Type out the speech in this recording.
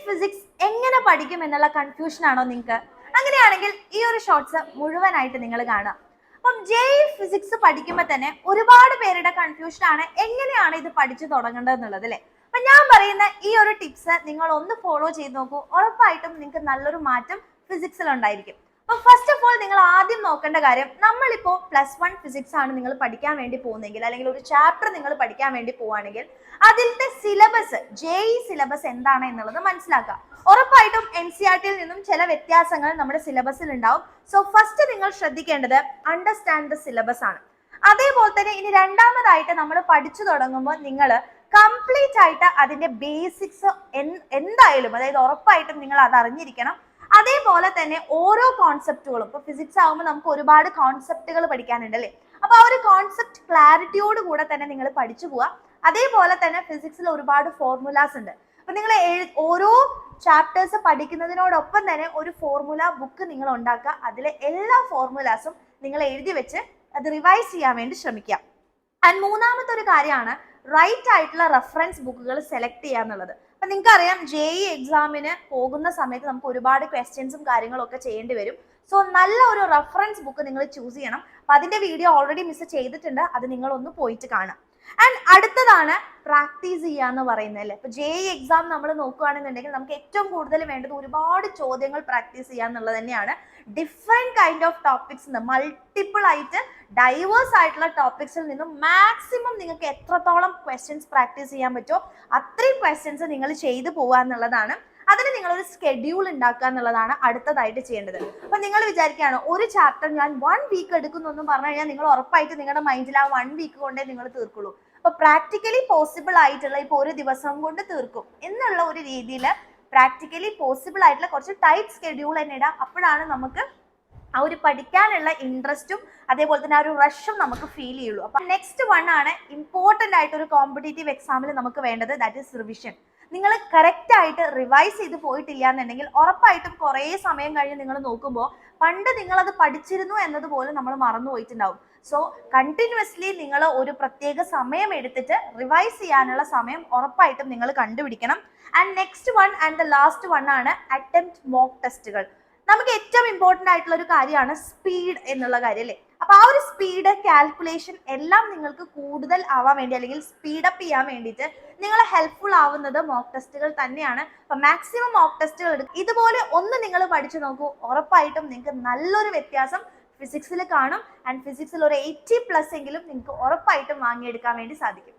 Physics എങ്ങനെ പഠിക്കും എന്നുള്ള കൺഫ്യൂഷൻ ആണോ നിങ്ങൾക്ക്? അങ്ങനെയാണെങ്കിൽ ഈ ഒരു ഷോർട്സ് മുഴുവനായിട്ട് നിങ്ങൾ കാണുക. അപ്പം ജെഇ ഫിസിക്സ് പഠിക്കുമ്പോൾ തന്നെ ഒരുപാട് പേരുടെ കൺഫ്യൂഷൻ ആണ് എങ്ങനെയാണ് ഇത് പഠിച്ചു തുടങ്ങേണ്ടത് എന്നുള്ളത് അല്ലേ. അപ്പൊ ഞാൻ പറയുന്ന ഈ ഒരു ടിപ്സ് നിങ്ങൾ ഒന്ന് ഫോളോ ചെയ്ത് നോക്കൂ, ഉറപ്പായിട്ടും നിങ്ങൾക്ക് നല്ലൊരു മാറ്റം ഫിസിക്സിൽ ഉണ്ടായിരിക്കും. അപ്പൊ ഫസ്റ്റ് ഓഫ് ഓൾ നിങ്ങൾ ആദ്യം നോക്കേണ്ട കാര്യം, നമ്മളിപ്പോ +1 ഫിസിക്സ് ആണ് നിങ്ങൾ പഠിക്കാൻ വേണ്ടി പോകുന്നെങ്കിൽ, അല്ലെങ്കിൽ ഒരു ചാപ്റ്റർ നിങ്ങൾ പഠിക്കാൻ വേണ്ടി പോവുകയാണെങ്കിൽ അതിന്റെ സിലബസ്, ജെഇ സിലബസ് എന്താണ് എന്നുള്ളത് മനസ്സിലാക്കുക. ഉറപ്പായിട്ടും NCERT-യിൽ നിന്നും ചില വ്യത്യാസങ്ങൾ നമ്മുടെ സിലബസിൽ ഉണ്ടാവും. സോ ഫസ്റ്റ് നിങ്ങൾ ശ്രദ്ധിക്കേണ്ടത് അണ്ടർസ്റ്റാൻഡ് ദ സിലബസ് ആണ്. അതേപോലെ തന്നെ ഇനി രണ്ടാമതായിട്ട് നമ്മൾ പഠിച്ചു തുടങ്ങുമ്പോൾ നിങ്ങൾ കംപ്ലീറ്റ് ആയിട്ട് അതിന്റെ ബേസിക്സ് എന്തായാലും, അതായത് ഉറപ്പായിട്ടും നിങ്ങൾ അത് അറിഞ്ഞിരിക്കണം. അതേപോലെ തന്നെ ഓരോ കോൺസെപ്റ്റുകളും, ഇപ്പൊ ഫിസിക്സ് ആകുമ്പോൾ നമുക്ക് ഒരുപാട് കോൺസെപ്റ്റുകൾ പഠിക്കാനുണ്ട് അല്ലേ. അപ്പൊ ആ ഒരു കോൺസെപ്റ്റ് ക്ലാരിറ്റിയോട് കൂടെ തന്നെ നിങ്ങൾ പഠിച്ചു പോവുക. അതേപോലെ തന്നെ ഫിസിക്സിൽ ഒരുപാട് ഫോർമുലാസ് ഉണ്ട്. അപ്പൊ നിങ്ങൾ ഓരോ ചാപ്റ്റേഴ്സ് പഠിക്കുന്നതിനോടൊപ്പം തന്നെ ഒരു ഫോർമുല ബുക്ക് നിങ്ങൾ ഉണ്ടാക്കുക. അതിലെ എല്ലാ ഫോർമുലാസും നിങ്ങൾ എഴുതി വെച്ച് അത് റിവൈസ് ചെയ്യാൻ വേണ്ടി ശ്രമിക്കുക. ആൻഡ് മൂന്നാമത്തെ ഒരു കാര്യമാണ് റൈറ്റ് ആയിട്ടുള്ള റെഫറൻസ് ബുക്കുകൾ സെലക്ട് ചെയ്യുക എന്നുള്ളത്. അപ്പൊ നിങ്ങൾക്ക് അറിയാം, ജെഇ എക്സാമിന് പോകുന്ന സമയത്ത് നമുക്ക് ഒരുപാട് ക്വസ്റ്റ്യൻസും കാര്യങ്ങളും ഒക്കെ ചെയ്യേണ്ടി വരും. സോ നല്ല ഒരു റെഫറൻസ് ബുക്ക് നിങ്ങൾ ചൂസ് ചെയ്യണം. അപ്പൊ അതിന്റെ വീഡിയോ ഓൾറെഡി മിസ് ചെയ്തിട്ടുണ്ട്, അത് നിങ്ങൾ ഒന്ന് പോയിട്ട് കാണാം. ആൻഡ് അടുത്തതാണ് പ്രാക്ടീസ് ചെയ്യുക എന്ന് പറയുന്നത് അല്ലേ. ഇപ്പൊ ജെഇ എക്സാം നമ്മൾ നോക്കുകയാണെന്നുണ്ടെങ്കിൽ നമുക്ക് ഏറ്റവും കൂടുതൽ വേണ്ടത് ഒരുപാട് ചോദ്യങ്ങൾ പ്രാക്ടീസ് ചെയ്യുക എന്നുള്ളത് തന്നെയാണ്. Different kind of topics, multiple ആയിട്ട് ഡൈവേഴ്സ് ആയിട്ടുള്ള ടോപ്പിക്സിൽ നിന്നും മാക്സിമം നിങ്ങൾക്ക് എത്രത്തോളം ക്വസ്റ്റ്യൻസ് പ്രാക്ടീസ് ചെയ്യാൻ പറ്റുമോ അത്രയും ക്വസ്റ്റ്യൻസ് നിങ്ങൾ ചെയ്തു പോവുക എന്നുള്ളതാണ്. അതിന് നിങ്ങളൊരു സ്കെഡ്യൂൾ ഉണ്ടാക്കുക എന്നുള്ളതാണ് അടുത്തതായിട്ട് ചെയ്യേണ്ടത്. അപ്പൊ നിങ്ങൾ വിചാരിക്കുകയാണ് ഒരു ചാപ്റ്റർ ഞാൻ 1 വീക്ക് എടുക്കുന്നൊന്നും പറഞ്ഞു കഴിഞ്ഞാൽ നിങ്ങൾ ഉറപ്പായിട്ട് നിങ്ങളുടെ മൈൻഡിൽ ആ 1 വീക്ക് കൊണ്ടേ നിങ്ങൾ തീർക്കുള്ളൂ. അപ്പൊ പ്രാക്ടിക്കലി പോസിബിൾ ആയിട്ടുള്ള ഇപ്പൊ ഒരു ദിവസം കൊണ്ട് തീർക്കും എന്നുള്ള ഒരു രീതിയിൽ പ്രാക്ടിക്കലി പോസിബിൾ ആയിട്ടുള്ള കുറച്ച് ടൈറ്റ് സ്കെഡ്യൂൾ തന്നെ ഇടാം. അപ്പോഴാണ് നമുക്ക് ആ ഒരു പഠിക്കാനുള്ള ഇൻട്രസ്റ്റും അതേപോലെ തന്നെ ആ ഒരു റഷും നമുക്ക് ഫീൽ ചെയ്യുള്ളൂ. അപ്പൊ നെക്സ്റ്റ് വൺ ആണ് ഇമ്പോർട്ടന്റ് ആയിട്ട് ഒരു കോമ്പറ്റേറ്റീവ് എക്സാമിൽ നമുക്ക് വേണ്ടത്, ദാറ്റ് ഈസ് റിവിഷൻ. നിങ്ങൾ കറക്റ്റ് ആയിട്ട് റിവൈസ് ചെയ്ത് പോയിട്ടില്ല എന്നുണ്ടെങ്കിൽ ഉറപ്പായിട്ടും കുറേ സമയം കഴിഞ്ഞ് നിങ്ങൾ നോക്കുമ്പോൾ പണ്ട് നിങ്ങൾ അത് പഠിച്ചിരുന്നു എന്നതുപോലെ നമ്മൾ മറന്നു പോയിട്ടുണ്ടാവും. സോ കണ്ടിന്യൂസ്ലി നിങ്ങൾ ഒരു പ്രത്യേക സമയം എടുത്തിട്ട് റിവൈസ് ചെയ്യാനുള്ള സമയം ഉറപ്പായിട്ടും നിങ്ങൾ കണ്ടുപിടിക്കണം. And next one and the last one ആണ് അറ്റംപ്റ്റ് മോക്ക് ടെസ്റ്റുകൾ. നമുക്ക് ഏറ്റവും ഇമ്പോർട്ടന്റ് ആയിട്ടുള്ള ഒരു കാര്യമാണ് സ്പീഡ് എന്നുള്ള കാര്യം അല്ലേ. അപ്പൊ ആ ഒരു സ്പീഡ്, കാൽക്കുലേഷൻ എല്ലാം നിങ്ങൾക്ക് കൂടുതൽ ആവാൻ വേണ്ടി അല്ലെങ്കിൽ സ്പീഡപ്പ് ചെയ്യാൻ വേണ്ടിയിട്ട് നിങ്ങളെ ഹെൽപ്ഫുൾ ആവുന്നത് മോക്ക് ടെസ്റ്റുകൾ തന്നെയാണ്. അപ്പൊ മാക്സിമം മോക്ക് ടെസ്റ്റുകൾ എടുക്കും. ഇതുപോലെ ഒന്ന് നിങ്ങൾ പഠിച്ചു നോക്കൂ, ഉറപ്പായിട്ടും നിങ്ങൾക്ക് നല്ലൊരു വ്യത്യാസം ഫിസിക്സിൽ കാണും. ആൻഡ് ഫിസിക്സിൽ ഒരു 80+ എങ്കിലും നിങ്ങൾക്ക് ഉറപ്പായിട്ടും വാങ്ങിയെടുക്കാൻ വേണ്ടി സാധിക്കും.